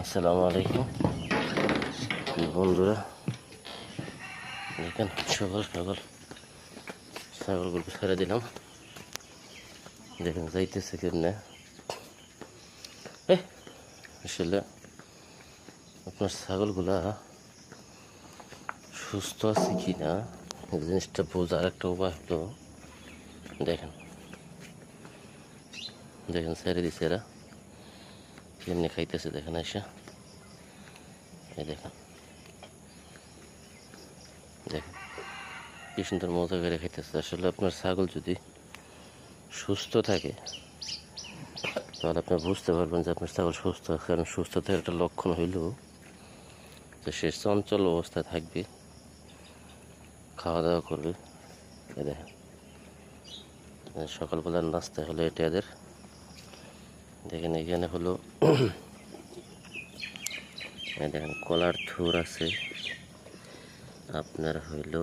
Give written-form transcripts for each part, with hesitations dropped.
আসসালামু আলাইকুম বন্ধুরা, দেখেন সকাল সকাল ছাগলগুলো ছেড়ে দিলাম। দেখেন যাইতেছে কেমনে। আসলে আপনার ছাগলগুলা সুস্থ আছে কি না এই জিনিসটা বোঝার একটা উপায় হলো, দেখেন দেখেন ছেড়ে দিছে এরা কেমনি খাইতেছে। দেখেন এসে এই দেখেন দেখেন কি সুন্দর মজা করে খাইতেছে। আসলে আপনার ছাগল যদি সুস্থ থাকে তাহলে আপনি বুঝতে পারবেন যে আপনার ছাগল সুস্থ। কারণ সুস্থতার একটা লক্ষণ হইল যে সে চঞ্চল অবস্থায় থাকবে, খাওয়া দাওয়া করবে। এই দেখেন সকালবেলার নাস্তা হলো এটা এদের। দেখেন এখানে হলো এই দেখেন কলার থুর আছে, আপনার হইল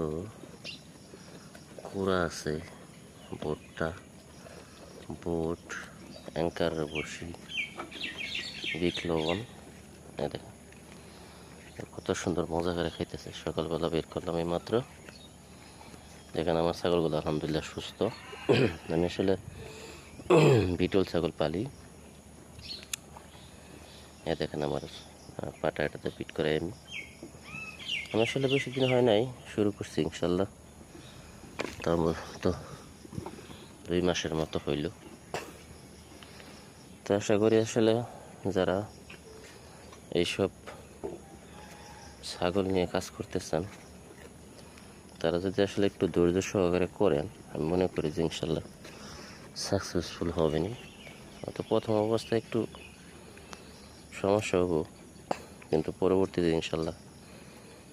কুড়া আছে, ভুট্টা, বুট, অ্যাঙ্কার বসি, বিট লবণ। এই দেখেন কত সুন্দর মজা করে খাইতেছে। সকালবেলা বের করলাম এই মাত্র। দেখেন আমার ছাগলগুলো আলহামদুলিল্লাহ সুস্থ। আমি আসলে বিটল ছাগল পালি। এ দেখেন আমার পাটা এটাতে পিট করে আমি আসলে বেশি দিন হয় নাই, শুরু করছি ইনশাল্লাহ তো 2 মাসের মতো হইল। তো আশা করি আসলে যারা এইসব ছাগল নিয়ে কাজ করতে চান তারা যদি আসলে একটু ধৈর্য সহকারে করেন, আমি মনে করি যে ইনশাল্লাহ সাকসেসফুল হবেনি। তো প্রথম অবস্থায় একটু সমস্যা হবো, কিন্তু পরবর্তীতে ইনশাল্লাহ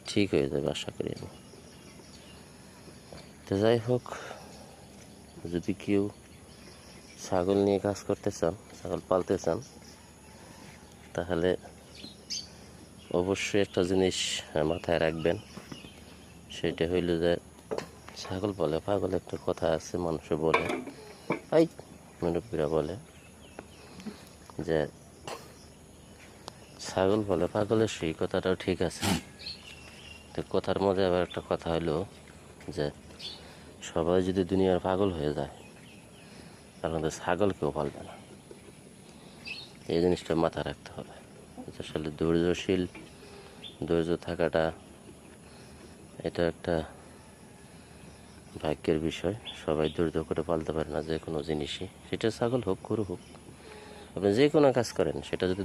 ঠিক হয়ে যাবে আশা করি আমি। তো যাই হোক, যদি কেউ ছাগল নিয়ে কাজ করতে চান, ছাগল পালতে চান, তাহলে অবশ্যই একটা জিনিস মাথায় রাখবেন। সেটা হইল যে ছাগল বলে পাগল, একটা কথা আছে মানুষে বলে, এই মুরব্বীরা বলে যে ছাগল বলে পাগলের, সেই কথাটাও ঠিক আছে। তো কথার মধ্যে আবার একটা কথা হলো যে সবাই যদি দুনিয়ার পাগল হয়ে যায় তাহলে তো ছাগল কেউ পালবে না। এই জিনিসটা মাথায় রাখতে হবে। আসলে ধৈর্য থাকাটা এটা একটা ভাগ্যের বিষয়। সবাই ধৈর্য করে পালতে পারে না যে কোনো জিনিসই, সেটা ছাগল হোক গরু হোক, আপনি যে কোনো কাজ করেন সেটা যদি